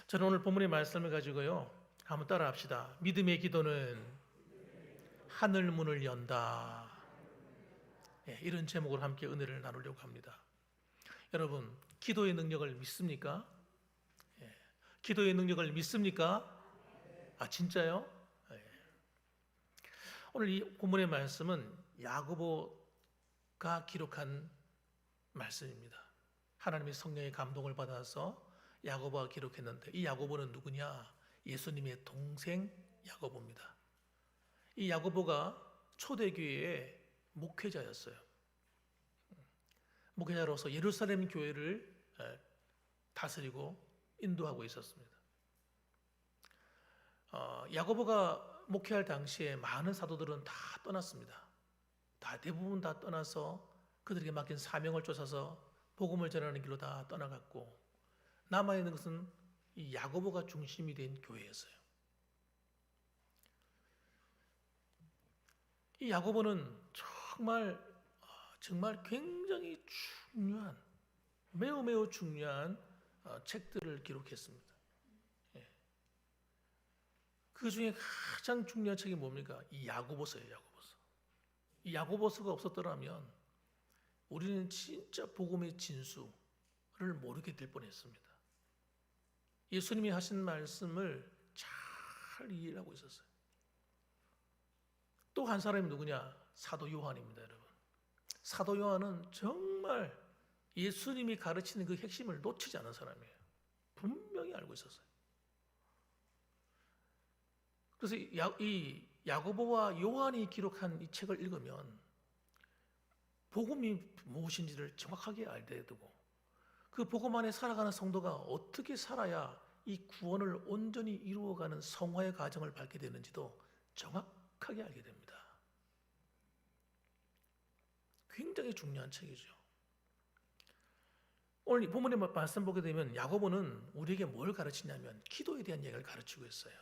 저는 오늘 본문의 말씀을 가지고요, 한번 따라 합시다. 믿음의 기도는 하늘 문을 연다. 이런 제목으로 함께 은혜를 나누려고 합니다. 여러분, 기도의 능력을 믿습니까? 기도의 능력을 믿습니까? 아, 진짜요? 오늘 이 본문의 말씀은 야고보가 기록한 말씀입니다. 하나님의 성령의 감동을 받아서 야고보가 기록했는데, 이 야고보는 누구냐? 예수님의 동생 야고보입니다. 이 야고보가 초대교회의 목회자였어요. 목회자로서 예루살렘 교회를 다스리고 인도하고 있었습니다. 야고보가 목회할 당시에 많은 사도들은 다 떠났습니다. 대부분 다 떠나서 그들에게 맡긴 사명을 쫓아서 복음을 전하는 길로 다 떠나갔고, 남아있는 것은 이 야고보가 중심이 된 교회였어요. 이 야고보는 정말 굉장히 중요한, 매우 중요한 책들을 기록했습니다. 그 중에 가장 중요한 책이 뭡니까? 이 야고보서예요. 야고보서. 이 야고보서가 없었더라면 우리는 진짜 복음의 진수를 모르게 될 뻔했습니다. 예수님이 하신 말씀을 잘 이해하고 있었어요. 또 한 사람이 누구냐? 사도 요한입니다, 여러분. 사도 요한은 정말 예수님이 가르치는 그 핵심을 놓치지 않은 사람이에요. 분명히 알고 있었어요. 그래서 이 야고보와 요한이 기록한 이 책을 읽으면 복음이 무엇인지를 정확하게 알게 되고, 그 복음 안에 살아가는 성도가 어떻게 살아야 이 구원을 온전히 이루어가는 성화의 과정을 밟게 되는지도 정확하게 알게 됩니다. 굉장히 중요한 책이죠. 오늘 본문의 말씀 보게 되면 야고보는 우리에게 뭘 가르치냐면 기도에 대한 이야기를 가르치고 있어요.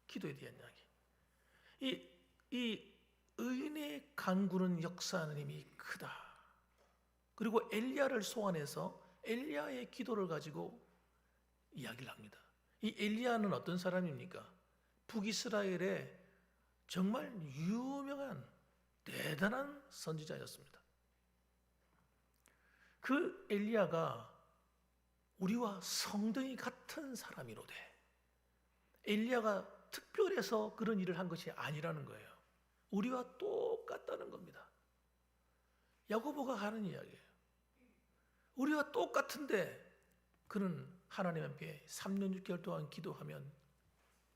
기도에 대한 이야기. 이 의인의 간구는 역사하는 힘이 크다. 그리고 엘리야를 소환해서 엘리야의 기도를 가지고 이야기를 합니다. 이 엘리야는 어떤 사람입니까? 북이스라엘의 정말 유명한 대단한 선지자였습니다. 그 엘리야가 우리와 성등이 같은 사람이로되 엘리야가 특별해서 그런 일을 한 것이 아니라는 거예요. 우리와 똑같다는 겁니다. 야고보가 하는 이야기예요. 우리와 똑같은데 그는 하나님 앞에 3년 6개월 동안 기도하면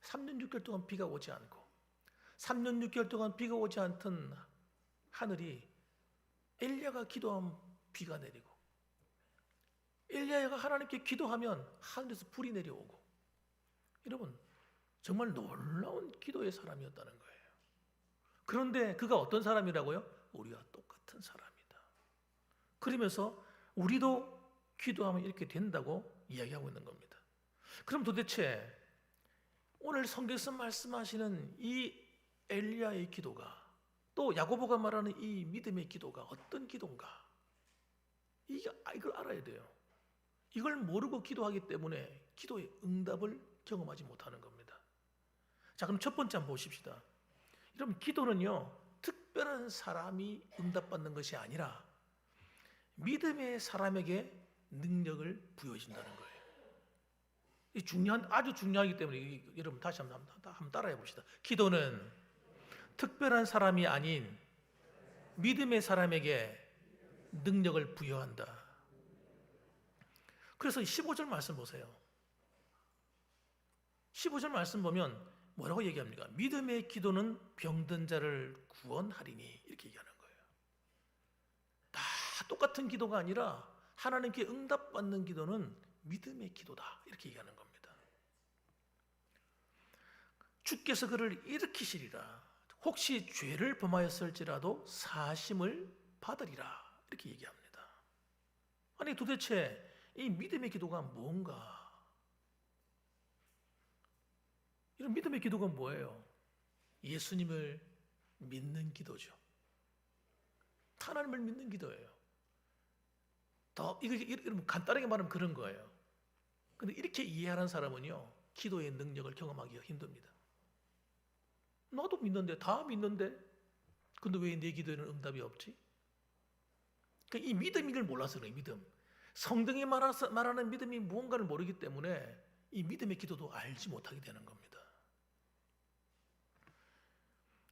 3년 6개월 동안 비가 오지 않고 3년 6개월 동안 비가 오지 않던 하늘이 엘리야가 기도하면 비가 내리고, 엘리야가 하나님께 기도하면 하늘에서 불이 내려오고, 여러분 정말 놀라운 기도의 사람이었다는 거예요. 그런데 그가 어떤 사람이라고요? 우리와 똑같은 사람이다. 그러면서 우리도 기도하면 이렇게 된다고 이야기하고 있는 겁니다. 그럼 도대체 오늘 성경에서 말씀하시는 이 엘리야의 기도가, 또 야고보가 말하는 이 믿음의 기도가 어떤 기도인가? 이걸 알아야 돼요. 이걸 모르고 기도하기 때문에 기도의 응답을 경험하지 못하는 겁니다. 자, 그럼 첫 번째 한번 보십시다. 여러분, 기도는요, 특별한 사람이 응답받는 것이 아니라 믿음의 사람에게 능력을 부여해준다는 거예요. 아주 중요하기 때문에 여러분 다시 한번 따라해 봅시다. 기도는 특별한 사람이 아닌 믿음의 사람에게 능력을 부여한다. 그래서 15절 말씀 보세요. 15절 말씀 보면 뭐라고 얘기합니까? 믿음의 기도는 병든 자를 구원하리니, 이렇게 얘기하는 거예요. 다 똑같은 기도가 아니라 하나님께 응답받는 기도는 믿음의 기도다, 이렇게 얘기하는 겁니다. 주께서 그를 일으키시리라. 혹시 죄를 범하였을지라도 사심을 받으리라, 이렇게 얘기합니다. 아니 도대체 이 믿음의 기도가 뭔가? 이런 믿음의 기도가 뭐예요? 예수님을 믿는 기도죠. 하나님을 믿는 기도예요. 이거 간단하게 말하면 그런 거예요. 근데 이렇게 이해하는 사람은요, 기도의 능력을 경험하기가 힘듭니다. 나도 믿는데, 다 믿는데, 근데 왜 내 기도에는 응답이 없지? 그러니까 이 믿음을 몰라서 그래요, 믿음. 성경이 말하는 믿음이 무언가를 모르기 때문에 이 믿음의 기도도 알지 못하게 되는 겁니다.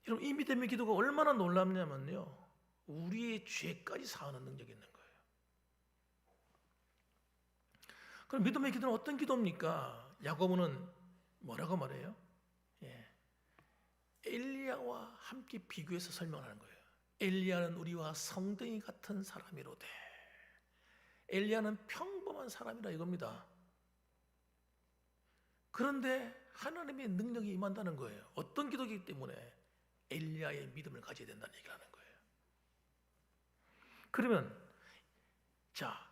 여러분, 이 믿음의 기도가 얼마나 놀랍냐면요, 우리의 죄까지 사하는 능력이 있는 거예요. 그럼 믿음의 기도는 어떤 기도입니까? 야고보는 뭐라고 말해요? 엘리야와 함께 비교해서 설명하는 거예요. 엘리야는 우리와 성등이 같은 사람이로되. 엘리야는 평범한 사람이라 이겁니다. 그런데 하나님의 능력이 임한다는 거예요. 어떤 기도이기 때문에 엘리야의 믿음을 가져야 된다는 얘기를 하는 거예요. 그러면 자,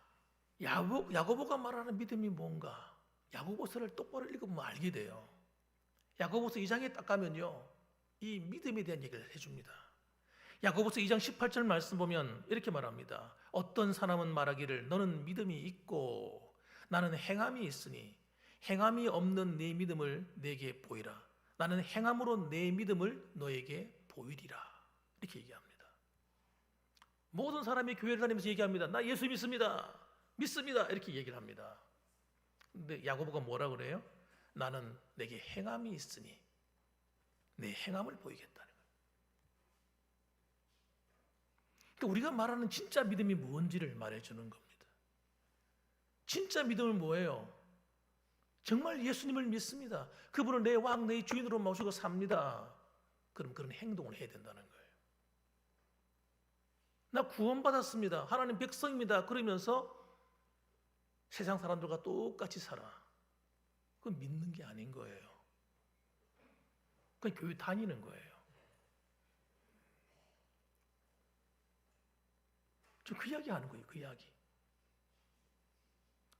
야고보가 말하는 믿음이 뭔가? 야고보서를 똑바로 읽으면 알게 돼요. 야고보서 2장에 딱 가면요, 이 믿음에 대한 얘기를 해줍니다. 야고보서 2장 18절 말씀 보면 이렇게 말합니다. 어떤 사람은 말하기를 너는 믿음이 있고 나는 행함이 있으니 행함이 없는 내 믿음을 내게 보이라. 나는 행함으로 내 믿음을 너에게 보이리라. 이렇게 얘기합니다. 모든 사람이 교회를 다니면서 얘기합니다. 나 예수 믿습니다. 믿습니다. 이렇게 얘기를 합니다. 근데 야고보가 뭐라 그래요? 나는 내게 행함이 있으니 내 행함을 보이겠다는 거예요. 그러니까 우리가 말하는 진짜 믿음이 뭔지를 말해주는 겁니다. 진짜 믿음은 뭐예요? 정말 예수님을 믿습니다. 그분을 내 왕, 내 주인으로 모시고 삽니다. 그럼 그런 행동을 해야 된다는 거예요. 나 구원받았습니다. 하나님 백성입니다. 그러면서 세상 사람들과 똑같이 살아. 그건 믿는 게 아닌 거예요. 그냥 교회 다니는 거예요. 저 그 이야기 하는 거예요. 그 이야기.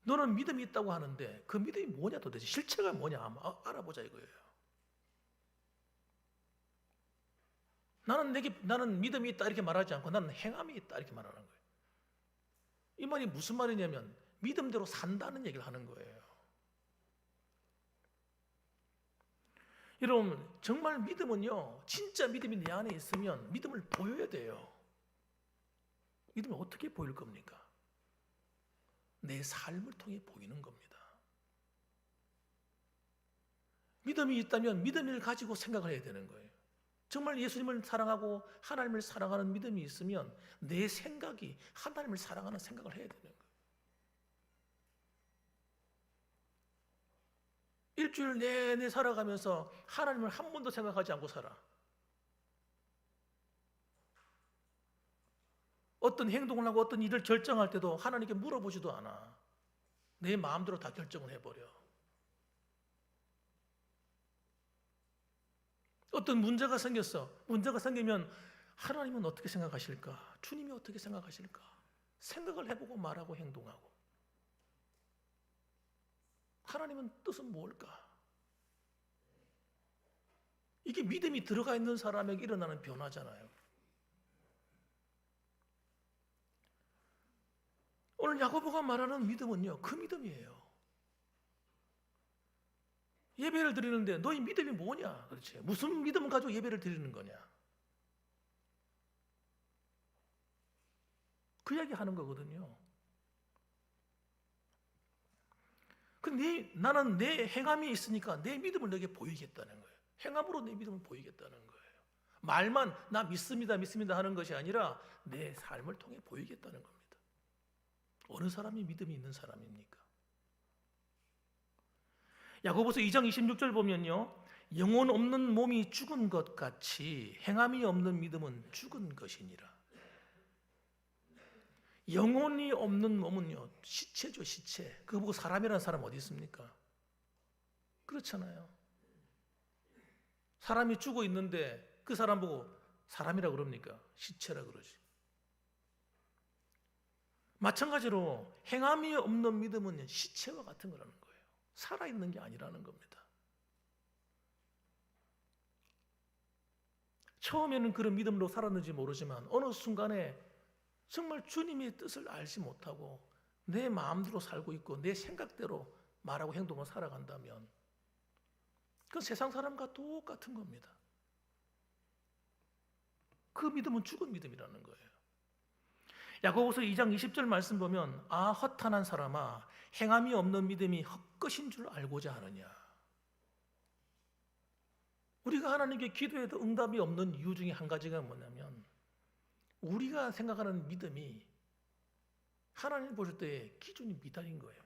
너는 믿음이 있다고 하는데 그 믿음이 뭐냐 도대체 실체가 뭐냐 한번 알아보자 이거예요. 나는 믿음이 있다 이렇게 말하지 않고 나는 행함이 있다 이렇게 말하는 거예요. 이 말이 무슨 말이냐면 믿음대로 산다는 얘기를 하는 거예요. 여러분, 정말 믿음은요, 진짜 믿음이 내 안에 있으면 믿음을 보여야 돼요. 믿음이 어떻게 보일 겁니까? 내 삶을 통해 보이는 겁니다. 믿음이 있다면 믿음을 가지고 생각을 해야 되는 거예요. 정말 예수님을 사랑하고 하나님을 사랑하는 믿음이 있으면 내 생각이 하나님을 사랑하는 생각을 해야 되는 거예요. 일주일 내내 살아가면서 하나님을 한 번도 생각하지 않고 살아. 어떤 행동을 하고 어떤 일을 결정할 때도 하나님께 물어보지도 않아. 내 마음대로 다 결정을 해버려. 어떤 문제가 생겼어. 문제가 생기면 하나님은 어떻게 생각하실까? 주님이 어떻게 생각하실까? 생각을 해보고 말하고 행동하고. 하나님은 뜻은 뭘까? 이게 믿음이 들어가 있는 사람에게 일어나는 변화잖아요. 오늘 야고보가 말하는 믿음은요, 그 믿음이에요. 예배를 드리는데 너희 믿음이 뭐냐? 그렇지. 무슨 믿음을 가지고 예배를 드리는 거냐? 그 이야기 하는 거거든요. 근데 나는 내 행함이 있으니까 내 믿음을 너에게 보이겠다는 거예요. 행함으로 내 믿음을 보이겠다는 거예요. 말만 나 믿습니다, 믿습니다 하는 것이 아니라 내 삶을 통해 보이겠다는 겁니다. 어느 사람이 믿음이 있는 사람입니까? 야고보서 2장 26절 보면요, 영혼 없는 몸이 죽은 것 같이 행함이 없는 믿음은 죽은 것이니라. 영혼이 없는 몸은요, 시체죠, 시체. 그거 보고 사람이라는 사람 어디 있습니까? 그렇잖아요. 사람이 죽어 있는데 그 사람 보고 사람이라 그럽니까? 시체라 그러지. 마찬가지로 행함이 없는 믿음은 시체와 같은 거라는 거예요. 살아있는 게 아니라는 겁니다. 처음에는 그런 믿음으로 살았는지 모르지만 어느 순간에 정말 주님의 뜻을 알지 못하고 내 마음대로 살고 있고 내 생각대로 말하고 행동을 살아간다면 그건 세상 사람과 똑같은 겁니다. 그 믿음은 죽은 믿음이라는 거예요. 야고보서 2장 20절 말씀 보면 아 허탄한 사람아 행함이 없는 믿음이 헛것인 줄 알고자 하느냐. 우리가 하나님께 기도해도 응답이 없는 이유 중에 한 가지가 뭐냐면 우리가 생각하는 믿음이 하나님 보실 때 기준이 미달인 거예요.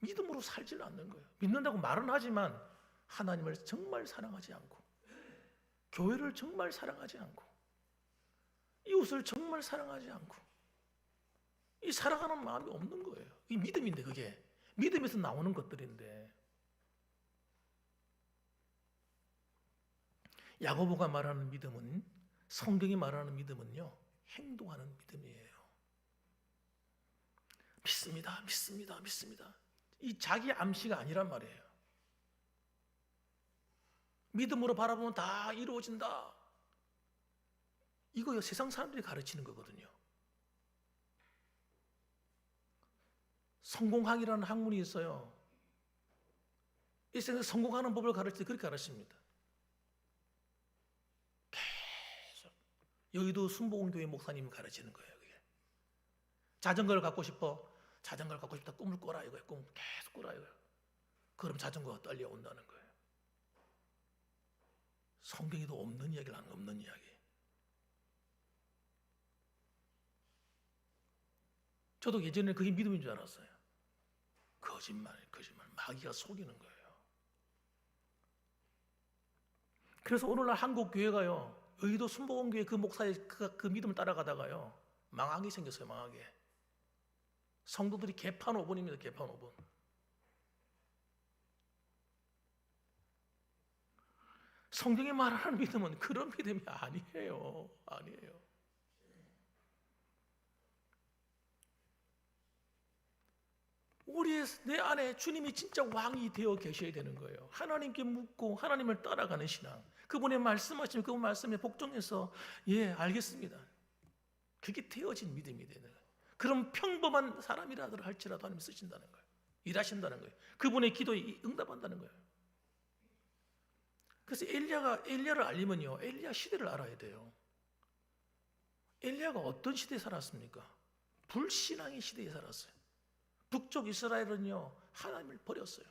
믿음으로 살지는 않는 거예요. 믿는다고 말은 하지만 하나님을 정말 사랑하지 않고 교회를 정말 사랑하지 않고 이웃을 정말 사랑하지 않고 이 사랑하는 마음이 없는 거예요. 이 믿음인데 그게 믿음에서 나오는 것들인데 야고보가 말하는 믿음은 성경이 말하는 믿음은요 행동하는 믿음이에요. 믿습니다, 믿습니다, 믿습니다. 이 자기 암시가 아니란 말이에요. 믿음으로 바라보면 다 이루어진다. 이거 세상 사람들이 가르치는 거거든요. 성공학이라는 학문이 있어요. 이 세상에서 성공하는 법을 가르칠 때 그렇게 가르칩니다. 계속 여의도 순복음교회 목사님이 가르치는 거예요. 그게. 자전거를 갖고 싶어. 자전거를 갖고 싶다. 꿈을 꿔라 이거예요. 꿈을 계속 꿔라 이거예요. 그럼 자전거가 떨려온다는 거예요. 성경에도 없는 이야기를 하는 없는 이야기. 저도 예전에 그게 믿음인 줄 알았어요. 거짓말. 마귀가 속이는 거예요. 그래서 오늘날 한국 교회가요. 여의도 순복음교회 그 목사의 그 믿음을 따라가다가요. 망하게 생겼어요. 망하게. 성도들이 개판 5분입니다. 개판 5분. 성경이 말하는 믿음은 그런 믿음이 아니에요. 아니에요. 내 안에 주님이 진짜 왕이 되어 계셔야 되는 거예요. 하나님께 묻고 하나님을 따라가는 신앙. 그분의 말씀하시면 그분 말씀에 복종해서 예 알겠습니다. 그게 되어진 믿음이 되는 거예요. 그럼 평범한 사람이라도 할지라도 하나님 쓰신다는 거예요. 일하신다는 거예요. 그분의 기도에 응답한다는 거예요. 그래서 엘리야를 알려면요. 엘리야 시대를 알아야 돼요. 엘리야가 어떤 시대에 살았습니까? 불신앙의 시대에 살았어요. 북쪽 이스라엘은요. 하나님을 버렸어요.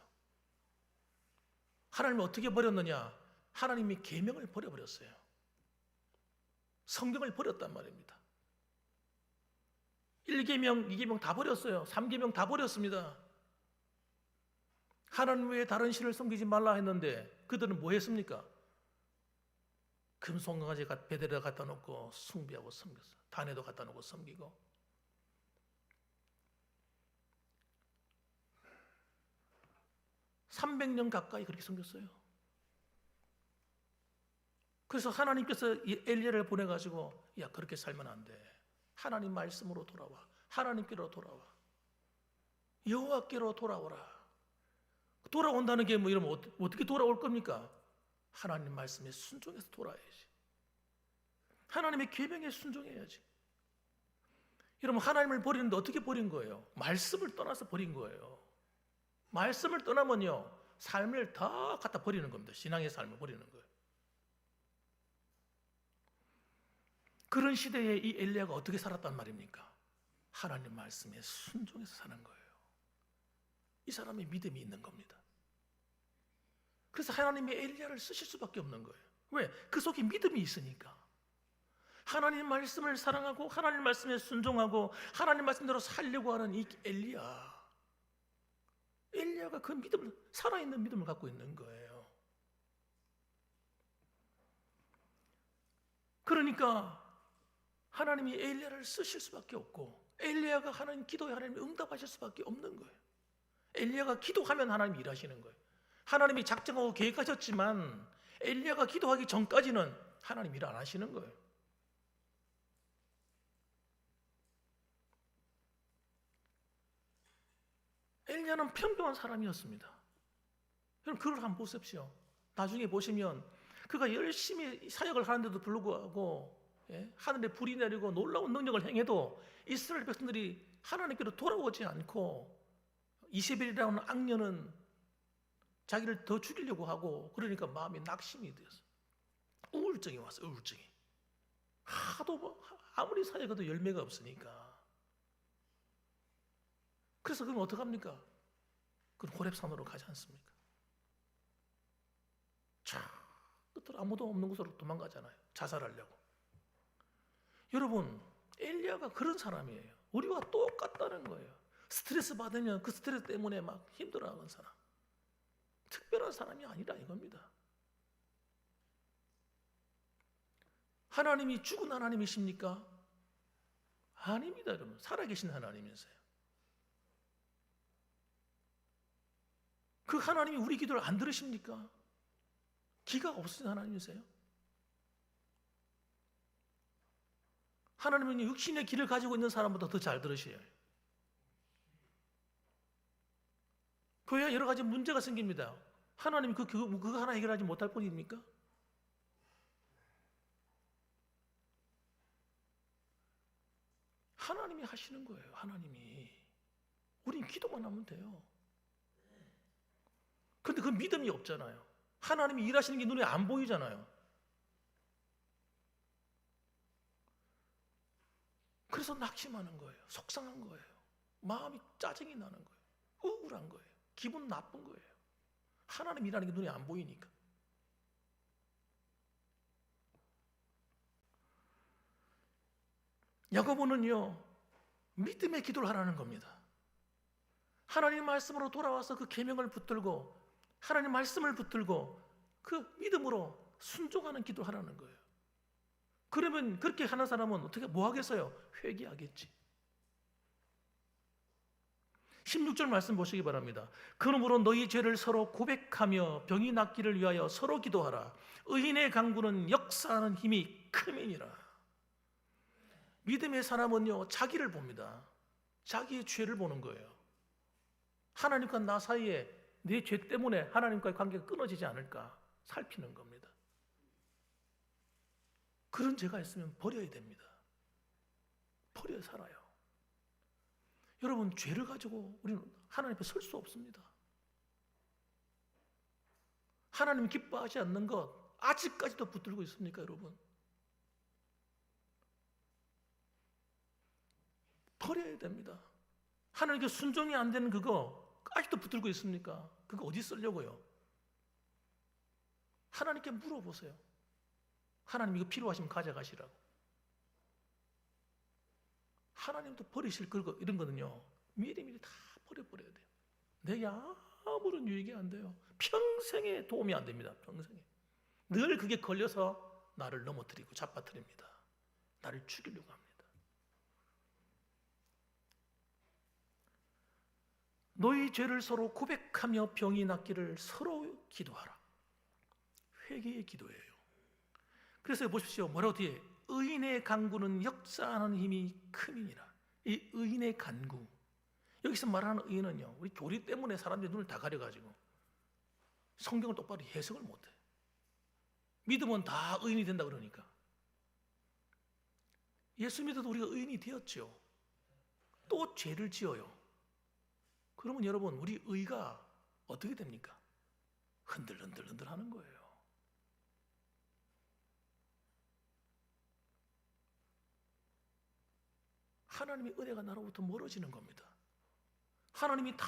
하나님을 어떻게 버렸느냐? 하나님이 계명을 버려버렸어요. 성경을 버렸단 말입니다. 1계명, 2계명 다 버렸어요. 3계명 다 버렸습니다. 하나님 외에 다른 신을 섬기지 말라 했는데 그들은 뭐 했습니까? 금송아지 베델에다 갖다 놓고 숭배하고 섬겼어요. 단에도 갖다 놓고 섬기고 300년 가까이 그렇게 섬겼어요. 그래서 하나님께서 엘리야를 보내가지고 야 그렇게 살면 안 돼. 하나님 말씀으로 돌아와. 하나님께로 돌아와. 여호와께로 돌아오라. 돌아온다는 게 뭐 이러면 어떻게 돌아올 겁니까? 하나님 말씀에 순종해서 돌아야지. 하나님의 계명에 순종해야지. 여러분 하나님을 버리는데 어떻게 버린 거예요? 말씀을 떠나서 버린 거예요. 말씀을 떠나면요 삶을 다 갖다 버리는 겁니다. 신앙의 삶을 버리는 거예요. 그런 시대에 이 엘리야가 어떻게 살았단 말입니까? 하나님 말씀에 순종해서 사는 거예요. 이 사람의 믿음이 있는 겁니다. 그래서 하나님이 엘리야를 쓰실 수밖에 없는 거예요. 왜? 그 속에 믿음이 있으니까. 하나님 말씀을 사랑하고 하나님 말씀에 순종하고 하나님 말씀대로 살려고 하는 이 엘리야가 그 믿음을 살아있는 믿음을 갖고 있는 거예요. 그러니까 하나님이 엘리야를 쓰실 수밖에 없고 엘리야가 하나님 기도에 하나님이 응답하실 수밖에 없는 거예요. 엘리야가 기도하면 하나님이 일하시는 거예요. 하나님이 작정하고 계획하셨지만 엘리야가 기도하기 전까지는 하나님 일 안 하시는 거예요. 엘리야는 평범한 사람이었습니다. 여러분 그걸 한번 보십시오. 나중에 보시면 그가 열심히 사역을 하는데도 불구하고 하늘에 불이 내리고 놀라운 능력을 행해도 이스라엘 백성들이 하나님께로 돌아오지 않고 이세벨이라는 악녀는 자기를 더 죽이려고 하고, 그러니까 마음이 낙심이 되었어. 우울증이 왔어. 우울증이. 하도 아무리 사역해도 열매가 없으니까. 그래서 그럼 어떡합니까? 그럼 호렙산으로 가지 않습니까? 자, 끝으로 아무도 없는 곳으로 도망가잖아요. 자살하려고. 여러분, 엘리야가 그런 사람이에요. 우리와 똑같다는 거예요. 스트레스 받으면 그 스트레스 때문에 막 힘들어하는 사람. 특별한 사람이 아니라 이겁니다. 하나님이 죽은 하나님이십니까? 아닙니다, 여러분. 살아계신 하나님이세요. 그 하나님이 우리 기도를 안 들으십니까? 기가 없으신 하나님이세요? 하나님은 육신의 길을 가지고 있는 사람보다 더 잘 들으셔요. 교회에 여러 가지 문제가 생깁니다. 하나님이 그거 하나 해결하지 못할 뿐입니까? 하나님이 하시는 거예요. 하나님이. 우린 기도만 하면 돼요. 근데 그 믿음이 없잖아요. 하나님이 일하시는 게 눈에 안 보이잖아요. 그래서 낙심하는 거예요. 속상한 거예요. 마음이 짜증이 나는 거예요. 우울한 거예요. 기분 나쁜 거예요. 하나님 일하는 게 눈에 안 보이니까. 야고보는요, 믿음의 기도를 하라는 겁니다. 하나님 말씀으로 돌아와서 그 계명을 붙들고, 하나님 말씀을 붙들고 그 믿음으로 순종하는 기도를 하라는 거예요. 그러면 그렇게 하는 사람은 어떻게 뭐 하겠어요? 회개하겠지. 16절 말씀 보시기 바랍니다. 그러므로 너희 죄를 서로 고백하며 병이 낫기를 위하여 서로 기도하라. 의인의 강구는 역사하는 힘이 크민이라. 믿음의 사람은요, 자기를 봅니다. 자기의 죄를 보는 거예요. 하나님과 나 사이에 내 죄 때문에 하나님과의 관계가 끊어지지 않을까 살피는 겁니다. 그런 죄가 있으면 버려야 됩니다. 버려야 살아요. 여러분, 죄를 가지고 우리는 하나님 앞에 설 수 없습니다. 하나님 기뻐하지 않는 것 아직까지도 붙들고 있습니까, 여러분? 버려야 됩니다. 하나님께 순종이 안 되는 그거 아직도 붙들고 있습니까? 그거 어디 쓰려고요? 하나님께 물어보세요. 하나님 이거 필요하시면 가져가시라고. 하나님도 버리실 거 이런 거는요, 미리미리 다 버려버려야 돼요. 내게 아무런 유익이 안 돼요. 평생에 도움이 안 됩니다. 평생에. 늘 그게 걸려서 나를 넘어뜨리고 잡아뜨립니다. 나를 죽이려고 합니다. 너희 죄를 서로 고백하며 병이 낫기를 서로 기도하라. 회개의 기도예요. 그래서 보십시오. 뭐라고 뒤에 의인의 간구는 역사하는 힘이 크민이라. 이 의인의 간구. 여기서 말하는 의인은요, 우리 교리 때문에 사람들이 눈을 다 가려가지고 성경을 똑바로 해석을 못해. 믿으면 다 의인이 된다 그러니까. 예수 믿어도 우리가 의인이 되었죠. 또 죄를 지어요. 그러면 여러분, 우리 의가 어떻게 됩니까? 흔들흔들 하는 거예요. 하나님의 은혜가 나로부터 멀어지는 겁니다. 하나님이 다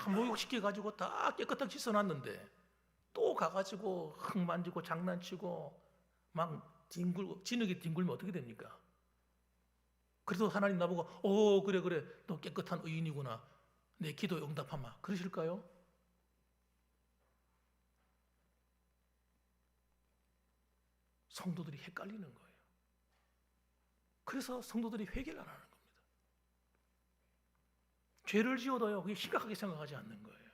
목욕시켜가지고 다 깨끗하게 씻어놨는데 또 가가지고 흙 만지고 장난치고 막 뒹굴고 진흙에 뒹굴면 어떻게 됩니까? 그래도 하나님 나보고 그래 너 깨끗한 의인이구나, 내 기도에 응답하마, 그러실까요? 성도들이 헷갈리는 거예요. 그래서 성도들이 회개를 안 하는 겁니다. 죄를 지어도요, 그게 심각하게 생각하지 않는 거예요.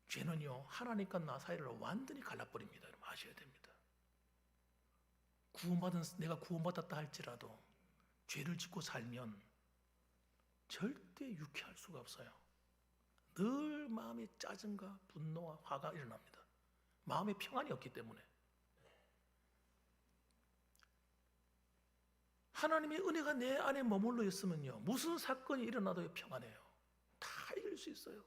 죄는요, 하나님과 나 사이를 완전히 갈라버립니다. 여러분 아셔야 됩니다. 내가 구원받았다 할지라도 죄를 짓고 살면 절대 유쾌할 수가 없어요. 늘 마음에 짜증과 분노와 화가 일어납니다. 마음에 평안이 없기 때문에. 하나님의 은혜가 내 안에 머물러 있으면요, 무슨 사건이 일어나도 평안해요. 다 이길 수 있어요.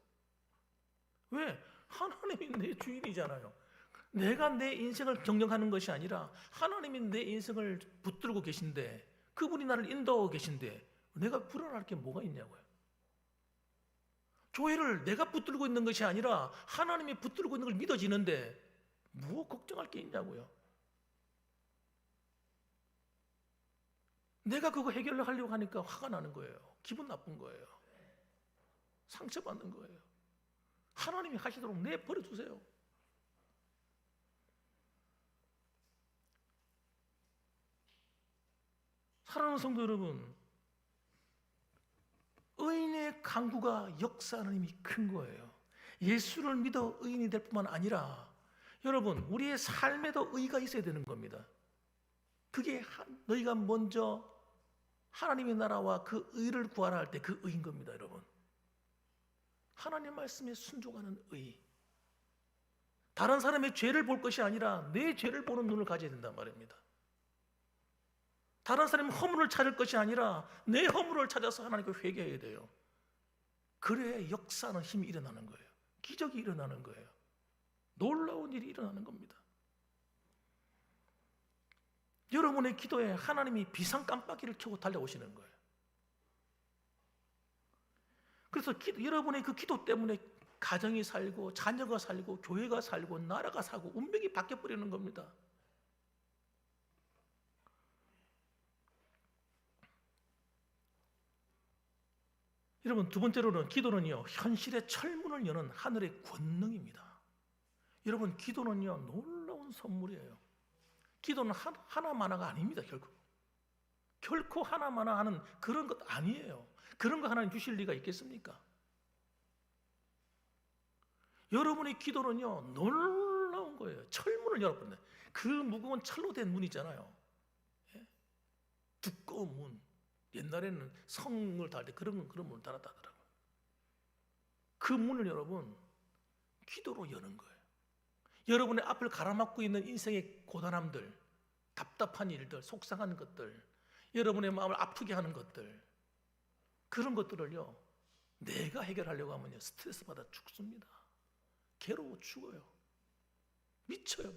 왜? 하나님이 내 주인이잖아요. 내가 내 인생을 경영하는 것이 아니라 하나님이 내 인생을 붙들고 계신데, 그분이 나를 인도하고 계신데 내가 불안할 게 뭐가 있냐고요. 교회를 내가 붙들고 있는 것이 아니라 하나님이 붙들고 있는 걸 믿어지는데 뭐 걱정할 게 있냐고요. 내가 그거 해결하려고 하니까 화가 나는 거예요. 기분 나쁜 거예요. 상처받는 거예요. 하나님이 하시도록 내버려 두세요. 사랑하는 성도 여러분, 의인의 강구가 역사하는 힘이 큰 거예요. 예수를 믿어 의인이 될 뿐만 아니라 여러분, 우리의 삶에도 의가 있어야 되는 겁니다. 그게 너희가 먼저 하나님의 나라와 그 의를 구하라 할 때 그 의인 겁니다, 여러분. 하나님 말씀에 순종하는 의. 다른 사람의 죄를 볼 것이 아니라 내 죄를 보는 눈을 가져야 된단 말입니다. 다른 사람의 허물을 찾을 것이 아니라 내 허물을 찾아서 하나님께 회개해야 돼요. 그래야 역사하는 힘이 일어나는 거예요. 기적이 일어나는 거예요. 놀라운 일이 일어나는 겁니다. 여러분의 기도에 하나님이 비상 깜빡이를 켜고 달려오시는 거예요. 그래서 여러분의 그 기도 때문에 가정이 살고 자녀가 살고 교회가 살고 나라가 살고 운명이 바뀌어버리는 겁니다. 여러분, 두 번째로는 기도는요, 현실의 철문을 여는 하늘의 권능입니다. 여러분, 기도는요, 놀라운 선물이에요. 기도는 하나마나가 아닙니다. 결코 하나마나 하는 그런 것 아니에요. 그런 거 하나님 주실 리가 있겠습니까? 여러분의 기도는요, 놀라운 거예요. 철문을 열어버린다. 그 무거운 철로 된 문이잖아요. 예? 두꺼운 문. 옛날에는 성을 달 때 그런 문을 달았다더라고요. 그 문을 여러분, 기도로 여는 거예요. 여러분의 앞을 가로막고 있는 인생의 고단함들, 답답한 일들, 속상한 것들, 여러분의 마음을 아프게 하는 것들, 그런 것들을요, 내가 해결하려고 하면요, 스트레스 받아 죽습니다. 괴로워 죽어요. 미쳐요.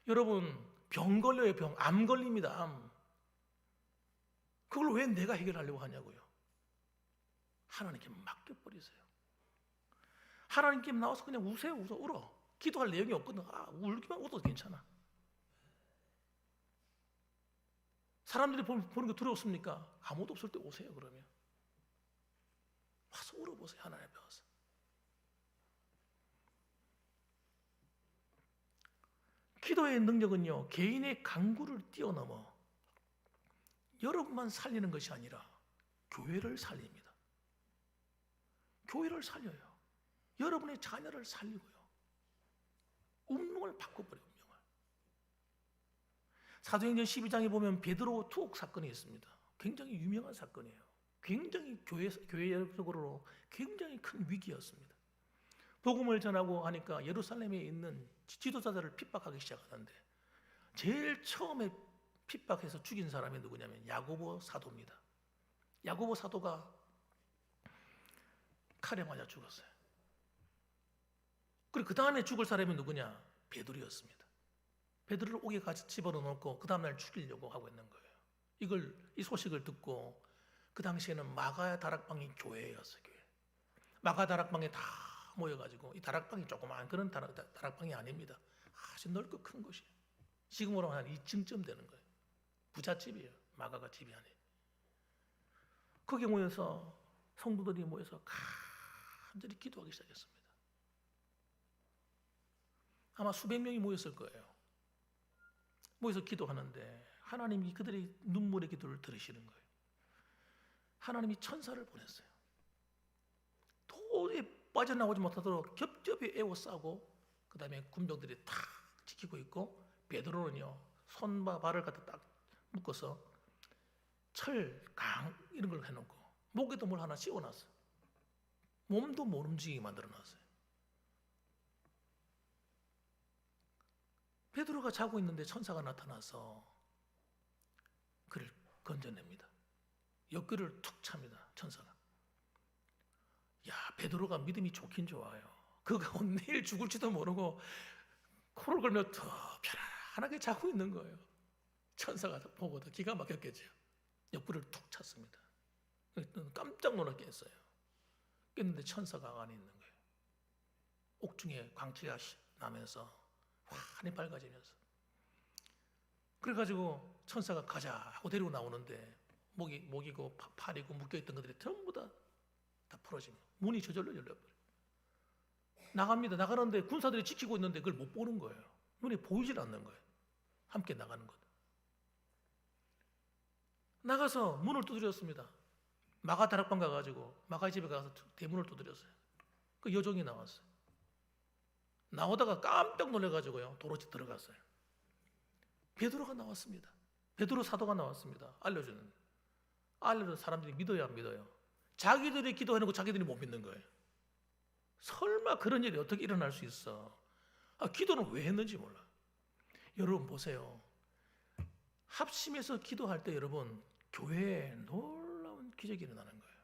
여러분, 병 걸려요. 암 걸립니다. 암. 그걸 왜 내가 해결하려고 하냐고요. 하나님께 맡겨버리세요. 하나님께 나와서 그냥 우세요. 울어. 기도할 내용이 없거든. 울기만 울어도 괜찮아. 사람들이 보는 거 두려웠습니까? 아무도 없을 때 오세요. 그러면 와서 울어보세요. 하나님 앞에 와서. 기도의 능력은요, 개인의 강구를 뛰어넘어 여러분만 살리는 것이 아니라 교회를 살립니다. 교회를 살려요. 여러분의 자녀를 살리고요. 운명을 바꿔버려요. 운명을. 사도행전 12장에 보면 베드로 투옥 사건이 있습니다. 굉장히 유명한 사건이에요. 굉장히 교회적으로 굉장히 큰 위기였습니다. 복음을 전하고 하니까 예루살렘에 있는 지도자들을 핍박하기 시작하는데 제일 처음에 핍박해서 죽인 사람이 누구냐면 야고보 사도입니다. 야고보 사도가 칼에 맞아 죽었어요. 그리고 그 다음에 죽을 사람이 누구냐? 베드로였습니다. 베드로를 옥에 같이 집어넣고 그 다음날 죽이려고 하고 있는 거예요. 이 소식을 듣고 그 당시에는 마가 다락방이 교회였어요. 교회. 마가 다락방에 다 모여가지고 이 다락방이 조그마한 그런 다락방이 아닙니다. 아주 넓고 큰 곳이에요. 지금으로 한 2층쯤 되는 거예요. 부잣집이에요. 마가가 집이 아니에요. 거기에 모여서 성도들이 모여서 간절히 기도하기 시작했습니다. 아마 수백 명이 모였을 거예요. 모여서 기도하는데 하나님이 그들의 눈물의 기도를 들으시는 거예요. 하나님이 천사를 보냈어요. 도저히 빠져나오지 못하도록 겹겹이 에워싸고 그 다음에 군병들이 탁 지키고 있고 베드로는요 손과 발을 갖다 딱 묶어서 철, 강 이런 걸 해놓고 목에도 뭘 하나 씌워놨어요. 몸도 못 움직이게 만들어놨어요. 베드로가 자고 있는데 천사가 나타나서 그를 건져냅니다. 옆구리를 툭 찹니다. 천사가. 야, 베드로가 믿음이 좋긴 좋아요. 그가 내일 죽을지도 모르고 코를 걸며 더 편안하게 자고 있는 거예요. 천사가 보고도 기가 막혔겠죠. 옆구리를 툭 찼습니다. 깜짝 놀라 깼어요. 깼는데 천사가 안에 있는 거예요. 옥중에 광채가 나면서 환히 밝아지면서. 그래가지고 천사가 가자 하고 데리고 나오는데 목이고 팔이고 묶여있던 것들이 전부 다 풀어지면 문이 저절로 열려버려요. 나갑니다. 나가는데 군사들이 지키고 있는데 그걸 못 보는 거예요. 눈에 보이질 않는 거예요. 함께 나가는 것. 나가서 문을 두드렸습니다. 마가 다락방 가가지고 마가 집에 가서 대문을 두드렸어요. 그 여종이 나왔어요. 나오다가 깜짝 놀래가지고요 도로치 들어갔어요. 베드로가 나왔습니다. 베드로 사도가 나왔습니다. 알려주는 사람들이 믿어야 안 믿어요. 자기들이 기도해놓고 자기들이 못 믿는 거예요. 설마 그런 일이 어떻게 일어날 수 있어? 기도는 왜 했는지 몰라. 여러분 보세요. 합심해서 기도할 때 여러분 교회에 놀라운 기적이 일어나는 거예요.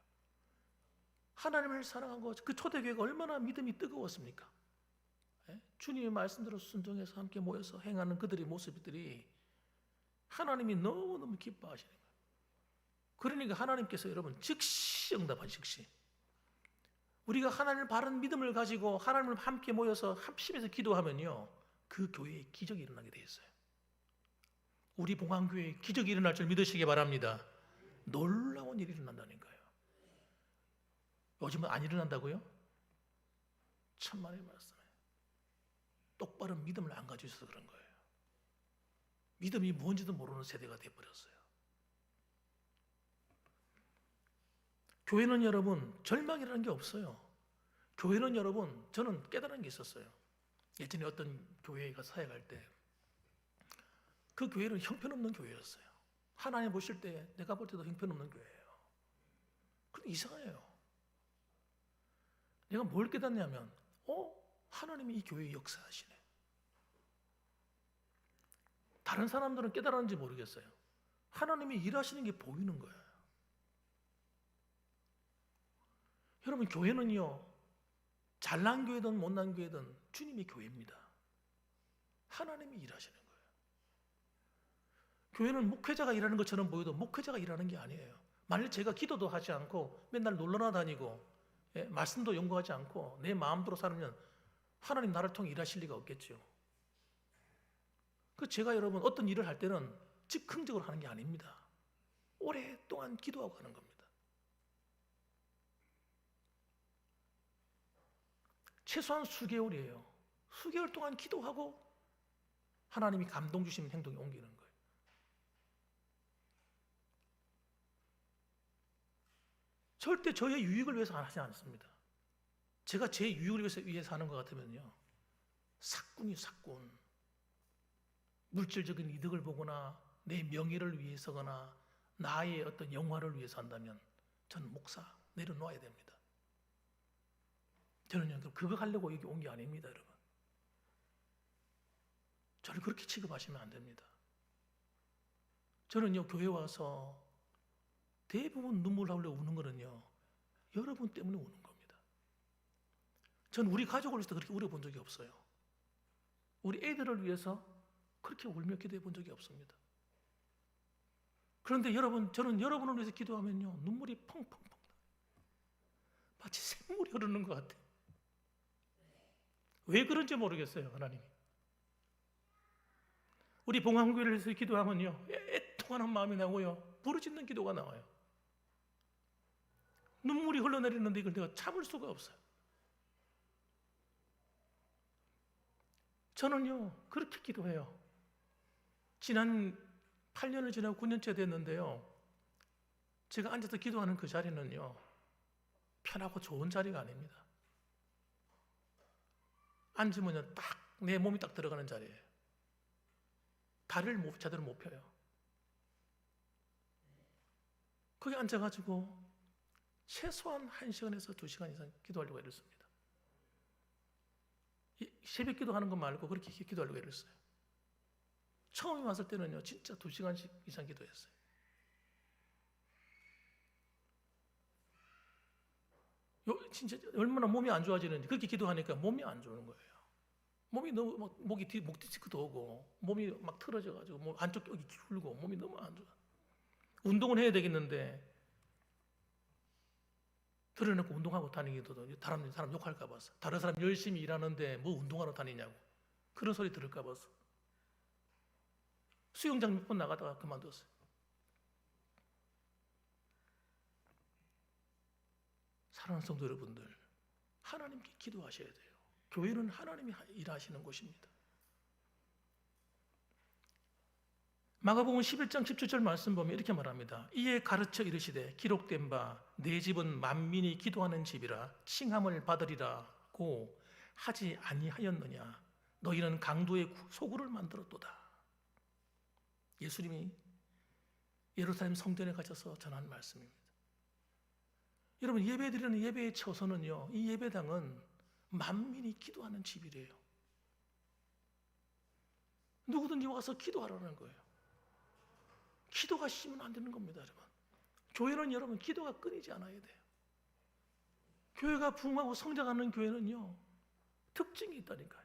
하나님을 사랑하고 그 초대교회가 얼마나 믿음이 뜨거웠습니까? 주님의 말씀대로 순종해서 함께 모여서 행하는 그들의 모습들이 하나님이 너무너무 기뻐하시는 거예요. 그러니까 하나님께서 여러분 즉시 응답하신 즉시. 우리가 하나님을 바른 믿음을 가지고 하나님을 함께 모여서 합심해서 기도하면요 그 교회에 기적이 일어나게 돼 있어요. 우리 봉황교회에 기적이 일어날 줄 믿으시기 바랍니다. 놀라운 일이 일어난다는 거예요. 요즘은 안 일어난다고요? 천만의 말씀이에요. 똑바른 믿음을 안 가지고 있어서 그런 거예요. 믿음이 뭔지도 모르는 세대가 돼버렸어요. 교회는 여러분 절망이라는 게 없어요. 교회는 여러분 저는 깨달은 게 있었어요. 예전에 어떤 교회에 가서 사역할 때 그 교회는 형편없는 교회였어요. 하나님 보실 때 내가 볼 때도 형편없는 교회예요. 그런데 이상해요. 내가 뭘 깨닫냐면 하나님이 이 교회에 역사하시네. 다른 사람들은 깨달았는지 모르겠어요. 하나님이 일하시는 게 보이는 거예요. 여러분 교회는요 잘난 교회든 못난 교회든 주님의 교회입니다. 하나님이 일하시는 거예요. 교회는 목회자가 일하는 것처럼 보여도 목회자가 일하는 게 아니에요. 만일 제가 기도도 하지 않고 맨날 놀러나 다니고 말씀도 연구하지 않고 내 마음대로 살면 하나님 나를 통해 일하실 리가 없겠죠. 그 제가 여러분 어떤 일을 할 때는 즉흥적으로 하는 게 아닙니다. 오랫동안 기도하고 하는 겁니다. 최소한 수개월이에요. 수개월 동안 기도하고 하나님이 감동 주시는 행동에 옮기는 거예요. 절대 저의 유익을 위해서 하지 않습니다. 제가 제 유익을 위해서 하는 것 같으면요 사꾼이 사꾼, 물질적인 이득을 보거나 내 명예를 위해서거나 나의 어떤 영화를 위해서 한다면 저는 목사 내려놓아야 됩니다. 저는요 그거 하려고 여기 온 게 아닙니다. 여러분 저를 그렇게 취급하시면 안 됩니다. 저는요 교회 와서 대부분 눈물 흘려 우는 거는요 여러분 때문에 우는 겁니다. 전 우리 가족을 위해서 그렇게 울어본 적이 없어요. 우리 애들을 위해서 그렇게 울며 기도해 본 적이 없습니다. 그런데 저는 여러분을 위해서 기도하면요 눈물이 펑펑펑 마치 샘물이 흐르는 것 같아요. 왜 그런지 모르겠어요. 하나님이 우리 봉황교회를 위해서 기도하면요 애통하는 마음이 나고요 부르짖는 기도가 나와요. 눈물이 흘러내리는데 이걸 내가 참을 수가 없어요. 저는요 그렇게 기도해요. 지난 8년을 지나고 9년째 됐는데요 제가 앉아서 기도하는 그 자리는요 편하고 좋은 자리가 아닙니다. 앉으면 딱 내 몸이 딱 들어가는 자리예요. 다리를 제대로 못 펴요. 거기 앉아가지고 최소한 1시간에서 2시간 이상 기도하려고 애를 씁니다. 새벽 기도하는 것 말고 그렇게 기도하려고 애를 써요. 처음에 왔을 때는요 진짜 2시간씩 이상 기도했어요. 진짜 얼마나 몸이 안 좋아지는지 그렇게 기도하니까 몸이 안 좋은 거예요. 몸이 너무 막 목 디스크도 오고 몸이 막 틀어져가지고 몸 안쪽 격이 기울고 몸이 너무 안 좋아. 운동을 해야 되겠는데 들어놓고 운동하고 다니기도 다른 사람 욕할까 봐서 다른 사람 열심히 일하는데 뭐 운동하러 다니냐고 그런 소리 들을까 봐서 수영장 몇 번 나가다가 그만뒀어요. 사랑하는 성도 여러분들, 하나님께 기도하셔야 돼요. 교회는 하나님이 일하시는 곳입니다. 마가복음 11장 17절 말씀 보면 이렇게 말합니다. 이에 가르쳐 이르시되 기록된 바 내 집은 만민이 기도하는 집이라 칭함을 받으리라고 하지 아니하였느냐. 너희는 강도의 소굴을 만들었도다. 예수님이 예루살렘 성전에 가셔서 전한 말씀입니다. 여러분, 예배드리는 예배의 처소는요, 이 예배당은 만민이 기도하는 집이래요. 누구든지 와서 기도하라는 거예요. 기도가 쉬면 안 되는 겁니다, 여러분. 교회는 여러분 기도가 끊이지 않아야 돼요. 교회가 부흥하고 성장하는 교회는요, 특징이 있다니까요.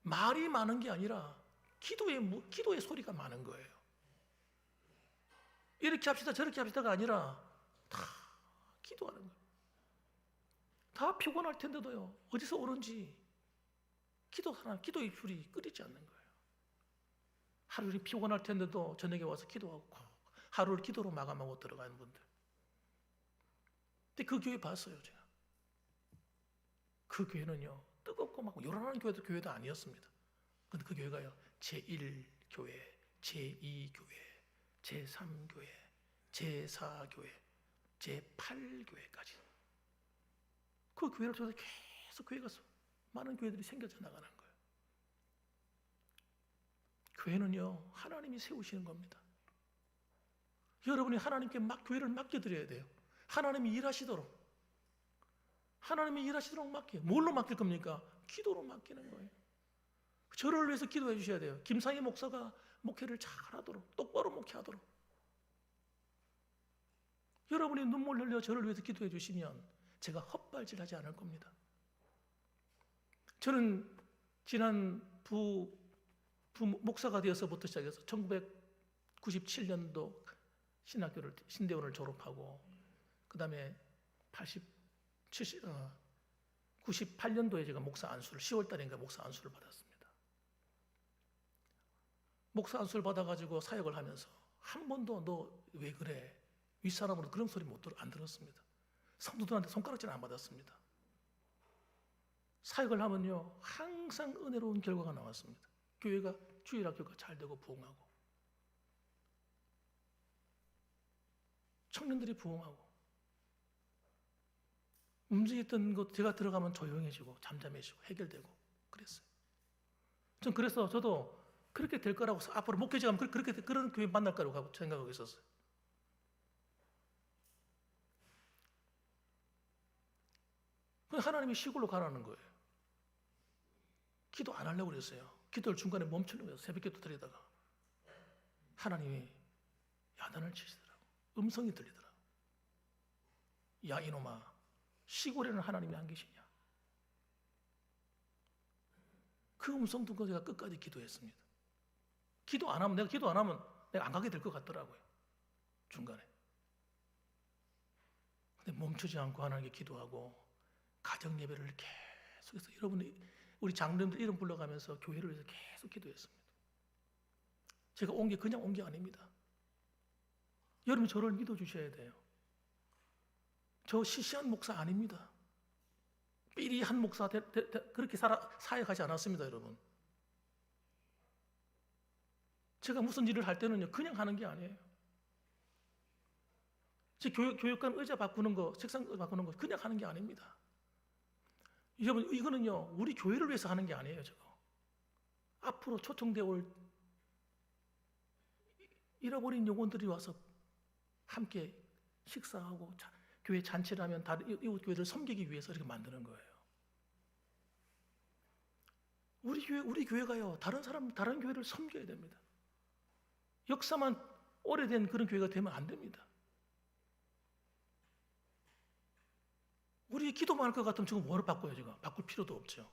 말이 많은 게 아니라 기도의 소리가 많은 거예요. 이렇게 합시다 저렇게 합시다가 아니라 다 기도하는 거예요. 다 피곤할 텐데도요, 어디서 오는지 기도의 불이 끓이지 않는 거예요. 하루 피곤할 텐데도 저녁에 와서 기도하고 하루를 기도로 마감하고 들어가는 분들. 근데 그 교회 봤어요, 제가. 그 교회는요, 뜨겁고 막 요란한 교회도 아니었습니다. 근데 그 교회가요, 제1교회, 제2교회, 제3교회, 제4교회, 제8교회까지. 그 교회를 통해서 계속 교회가 많은 교회들이 생겨져 나가는 거예요. 교회는요, 하나님이 세우시는 겁니다. 여러분이 하나님께 교회를 맡겨드려야 돼요. 하나님이 일하시도록. 하나님이 일하시도록 맡겨요. 뭘로 맡길 겁니까? 기도로 맡기는 거예요. 저를 위해서 기도해 주셔야 돼요. 김상희 목사가 목회를 잘하도록, 똑바로 목회하도록. 여러분이 눈물 흘려 저를 위해서 기도해 주시면 제가 헛발질하지 않을 겁니다. 저는 지난 목사가 되어서부터 시작해서 1997년도 신대원을 졸업하고 그 다음에 98년도에 제가 목사 안수를 10월 달인가 목사 안수를 받았습니다. 목사 안수를 받아가지고 사역을 하면서 한 번도 너 왜 그래? 윗사람으로 그런 소리 안 들었습니다. 성도들한테 손가락질 안 받았습니다. 사역을 하면요, 항상 은혜로운 결과가 나왔습니다. 교회가 주일학교가 잘 되고 부흥하고 청년들이 부흥하고 움직였던 것 제가 들어가면 조용해지고 잠잠해지고 해결되고 그랬어요. 그래서 저도 그렇게 될 거라고 앞으로 목회자 가면 그런 교회 만날 거라고 생각하고 있었어요. 하나님이 시골로 가라는 거예요. 기도 안 하려고 그랬어요. 기도를 중간에 멈추는 거예요. 새벽기도 드리다가 하나님이 야단을 치시더라고. 음성이 들리더라고. 야 이놈아, 시골에는 하나님이 안 계시냐? 그 음성 듣고 제가 끝까지 기도했습니다. 내가 기도 안 하면 내가 안 가게 될 것 같더라고요. 중간에. 근데 멈추지 않고 하나님께 기도하고 가정 예배를 계속해서 우리 장로님들 이름 불러가면서 교회를 위해서 계속 기도했습니다. 제가 온 게 그냥 온 게 아닙니다. 여러분 저를 믿어주셔야 돼요. 저 시시한 목사 아닙니다. 삐리한 목사 그렇게 사역하지 않았습니다, 여러분. 제가 무슨 일을 할 때는요, 그냥 하는 게 아니에요. 제 교육관 의자 바꾸는 거, 책상 바꾸는 거 그냥 하는 게 아닙니다. 여러분 이거는요, 우리 교회를 위해서 하는 게 아니에요, 저거. 앞으로 초청되어 올 잃어버린 영혼들이 와서 함께 식사하고 교회 잔치를 하면 다른 이웃 교회를 섬기기 위해서 이렇게 만드는 거예요. 우리 교회가요, 다른 교회를 섬겨야 됩니다. 역사만 오래된 그런 교회가 되면 안 됩니다. 그게 기도만 할 것 같으면 지금 뭐를 바꿔요? 지금 바꿀 필요도 없죠.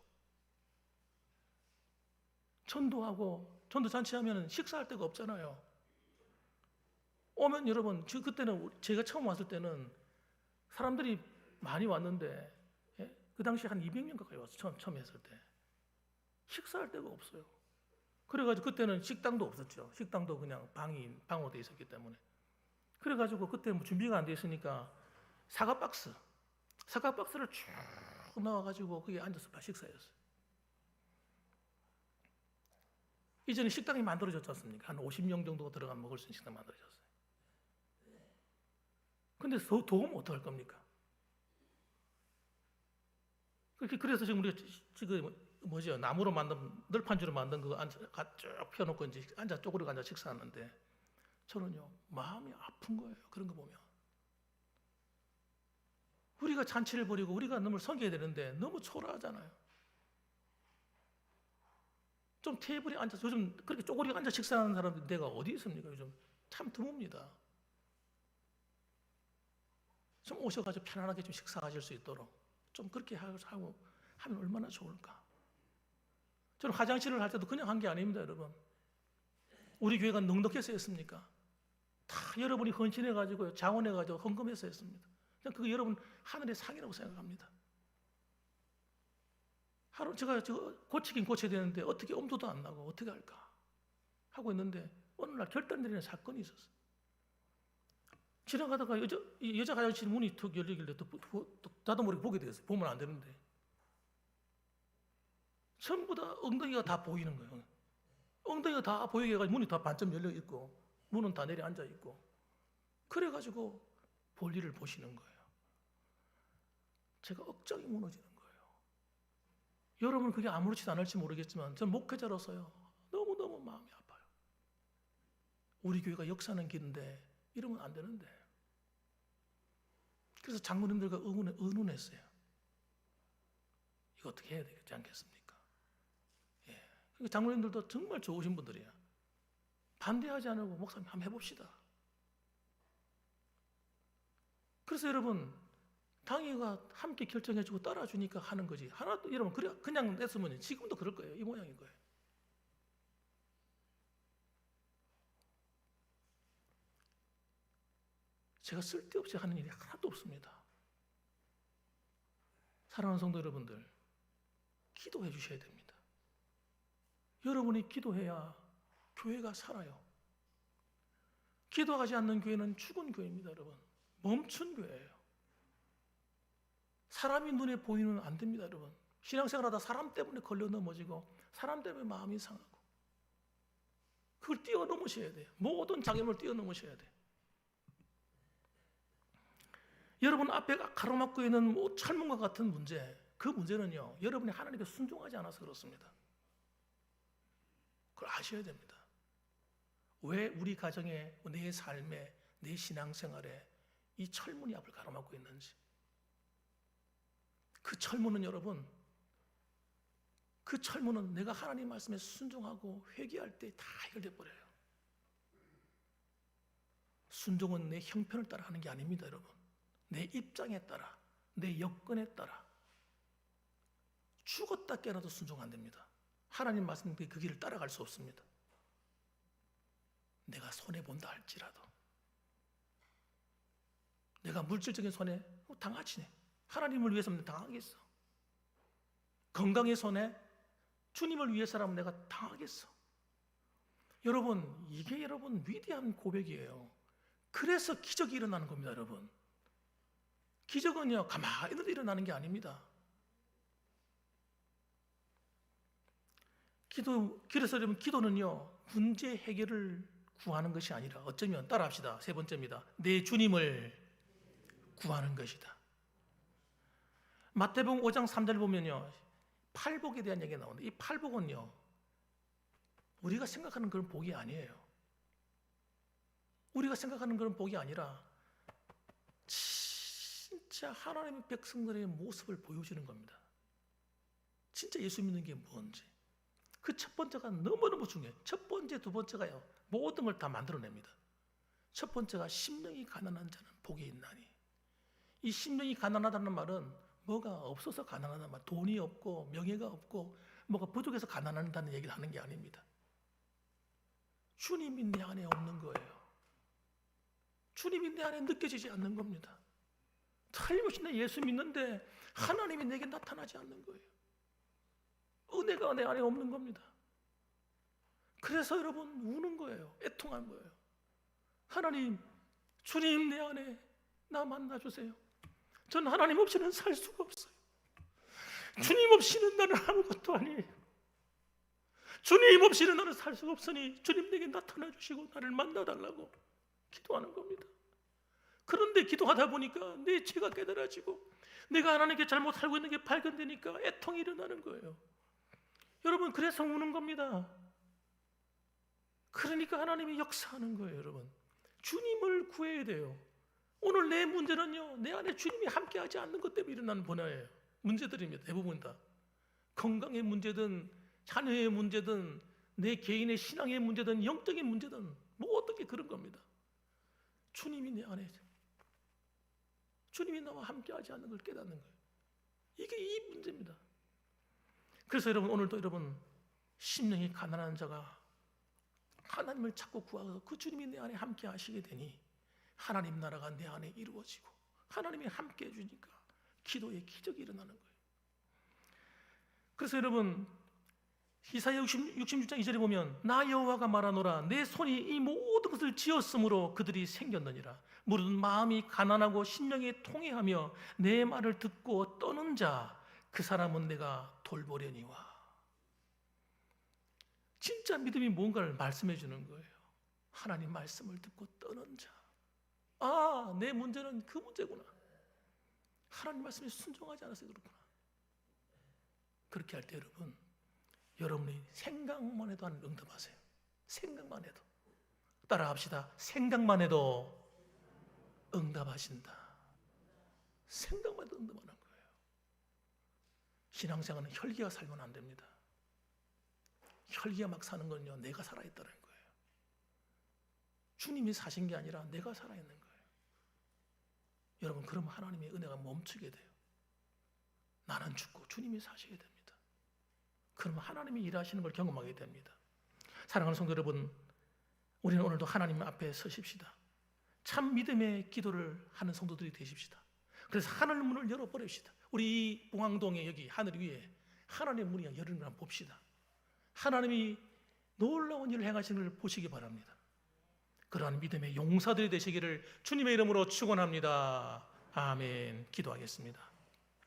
전도하고 전도 잔치하면 식사할 데가 없잖아요. 오면 여러분, 그때는 제가 처음 왔을 때는 사람들이 많이 왔는데, 예? 그 당시 한 200명 가까이 왔어요. 처음 했을 때 식사할 데가 없어요. 그래가지고 그때는 식당도 없었죠. 식당도 그냥 방으로 돼 있었기 때문에. 그래가지고 그때 뭐 준비가 안 돼 있으니까 사과 박스를 쭉 나와가지고 거기에 앉아서 식사했어요. 이전에 식당이 만들어졌지 않습니까? 한 50명 정도가 들어가면 먹을 수 있는 식당 만들어졌어요. 근데 도움 어떡할 겁니까? 그래서 지금 우리가 지금 뭐죠? 나무로 만든 널판주로 만든 그거 쭉 펴놓고 이제 쪼그리고 앉아 식사하는데 저는요 마음이 아픈 거예요. 그런 거 보면 우리가 잔치를 벌이고 우리가 너무 섬겨야 되는데 너무 초라하잖아요. 좀 테이블에 앉아서 요즘 그렇게 쪼그리고 앉아 식사하는 사람들 내가 어디 있습니까? 요즘 참 드뭅니다. 좀 오셔가지고 편안하게 좀 식사하실 수 있도록 좀 그렇게 하고 하면 얼마나 좋을까? 저는 화장실을 할 때도 그냥 한 게 아닙니다, 여러분. 우리 교회가 넉넉해서 했습니까? 다 여러분이 헌신해가지고 자원해가지고 헌금해서 했습니다. 그거 여러분 하늘의 상이라고 생각합니다. 하루 제가 고치긴 고쳐야 되는데 어떻게 엄두도 안 나고 어떻게 할까 하고 있는데 어느 날 결단내리는 사건이 있었어요. 지나가다가 여자 화장실 문이 툭 열리길래 나도 모르게 보게 되었어요. 보면 안 되는데 전부 다 엉덩이가 다 보이는 거예요. 엉덩이가 다 보이게 해가지고 문이 다 반쯤 열려 있고 문은 다 내려 앉아 있고 그래가지고 볼일을 보시는 거예요. 제가 억장이 무너지는 거예요. 여러분 그게 아무렇지도 않을지 모르겠지만 저는 목회자로서요 너무너무 마음이 아파요. 우리 교회가 역사하는 길인데 이러면 안 되는데 그래서 장로님들과 의논했어요. 이거 어떻게 해야 되겠지 않겠습니까? 예. 장로님들도 정말 좋으신 분들이야. 반대하지 않고 목사님 한번 해봅시다. 그래서 여러분 당회가 함께 결정해주고 따라주니까 하는 거지. 하나도 여러분 그냥 냈으면 지금도 그럴 거예요. 이 모양인 거예요. 제가 쓸데없이 하는 일이 하나도 없습니다. 사랑하는 성도 여러분들, 기도해 주셔야 됩니다. 여러분이 기도해야 교회가 살아요. 기도하지 않는 교회는 죽은 교회입니다, 여러분. 멈춘 교회예요. 사람이 눈에 보이면 안 됩니다, 여러분. 신앙생활하다 사람 때문에 걸려 넘어지고 사람 때문에 마음이 상하고 그걸 뛰어넘으셔야 돼요. 모든 장애물을 뛰어넘으셔야 돼요. 여러분 앞에 가로막고 있는 철문과 같은 문제, 그 문제는요 여러분이 하나님께 순종하지 않아서 그렇습니다. 그걸 아셔야 됩니다. 왜 우리 가정에, 내 삶에, 내 신앙생활에 이 철문이 앞을 가로막고 있는지. 그 철문은 여러분, 그 철문은 내가 하나님 말씀에 순종하고 회개할 때 다 해결돼 버려요. 순종은 내 형편을 따라 하는 게 아닙니다, 여러분. 내 입장에 따라, 내 여건에 따라 죽었다 깨어나도 순종 안 됩니다. 하나님 말씀에 그 길을 따라갈 수 없습니다. 내가 손해본다 할지라도 내가 물질적인 손해 당하지네. 하나님을 위해서는 당하겠어. 건강의 손해 주님을 위해서라면 내가 당하겠어. 여러분 이게 여러분 위대한 고백이에요. 그래서 기적이 일어나는 겁니다, 여러분. 기적은요 가만히 있는데 일어나는 게 아닙니다. 그래서 여러분 기도는요 문제 해결을 구하는 것이 아니라 어쩌면 따라합시다. 세 번째입니다. 내 주님을 구하는 것이다. 마태복음 5장 3절 보면요 팔복에 대한 얘기가 나오는데 이 팔복은요 우리가 생각하는 그런 복이 아니에요. 우리가 생각하는 그런 복이 아니라 진짜 하나님의 백성들의 모습을 보여주는 겁니다. 진짜 예수 믿는 게 뭔지. 그 첫 번째가 너무너무 중요해요. 첫 번째, 두 번째가요 모든 걸 다 만들어냅니다. 첫 번째가 심령이 가난한 자는 복이 있나니. 이 심령이 가난하다는 말은 뭐가 없어서 가난하단 말, 돈이 없고 명예가 없고 뭐가 부족해서 가난한다는 얘기를 하는 게 아닙니다. 주님이 내 안에 없는 거예요. 주님이 내 안에 느껴지지 않는 겁니다. 틀림없이 내 예수 믿는데 하나님이 내게 나타나지 않는 거예요. 은혜가 내 안에 없는 겁니다. 그래서 여러분 우는 거예요. 애통한 거예요. 하나님, 주님 내 안에 나 만나주세요. 전 하나님 없이는 살 수가 없어요. 주님 없이는 나는 아무것도 아니에요. 주님 없이는 나는 살 수가 없으니 주님 내게 나타나 주시고 나를 만나달라고 기도하는 겁니다. 그런데 기도하다 보니까 내 죄가 깨달아지고 내가 하나님께 잘못 살고 있는 게 발견되니까 애통이 일어나는 거예요. 여러분, 그래서 우는 겁니다. 그러니까 하나님이 역사하는 거예요. 여러분, 주님을 구해야 돼요. 오늘 내 문제는요, 내 안에 주님이 함께하지 않는 것 때문에 일어나는 번화예요. 문제들입니다. 대부분 다 건강의 문제든 자녀의 문제든 내 개인의 신앙의 문제든 영적인 문제든 뭐 어떻게 그런 겁니다. 주님이 내 안에, 주님이 나와 함께하지 않는 걸 깨닫는 거예요. 이게 이 문제입니다. 그래서 여러분, 오늘도 여러분 심령이 가난한 자가 하나님을 찾고 구하고 그 주님이 내 안에 함께 하시게 되니 하나님 나라가 내 안에 이루어지고 하나님이 함께 해주니까 기도의 기적이 일어나는 거예요. 그래서 여러분, 이사야 66장 2절에 보면 나 여호와가 말하노라 내 손이 이 모든 것을 지었으므로 그들이 생겼느니라. 무릇 마음이 가난하고 심령이 통회하며 내 말을 듣고 떠는 자 그 사람은 내가 돌보려니와. 진짜 믿음이 뭔가를 말씀해 주는 거예요. 하나님 말씀을 듣고 떠는 자. 아, 내 문제는 그 문제구나. 하나님 말씀에 순종하지 않아서 그렇구나. 그렇게 할 때 여러분, 여러분이 생각만 해도 하나님 응답하세요. 생각만 해도. 따라합시다. 생각만 해도 응답하신다. 생각만 해도 응답하는 거예요. 신앙생활은 혈기가 살면 안 됩니다. 혈기가 막 사는 건요, 내가 살아있다는 거예요. 주님이 사신 게 아니라 내가 살아있는 거예요. 여러분, 그러면 하나님의 은혜가 멈추게 돼요. 나는 죽고 주님이 사시게 됩니다. 그러면 하나님이 일하시는 걸 경험하게 됩니다. 사랑하는 성도 여러분, 우리는 오늘도 하나님 앞에 서십시다. 참 믿음의 기도를 하는 성도들이 되십시다. 그래서 하늘 문을 열어버립시다. 우리 이 봉황동에 여기 하늘 위에 하나님의 문이 열리는 걸 한번 봅시다. 하나님이 놀라운 일을 행하시는 걸 보시기 바랍니다. 그러한 믿음의 용사들이 되시기를 주님의 이름으로 축원합니다. 아멘. 기도하겠습니다.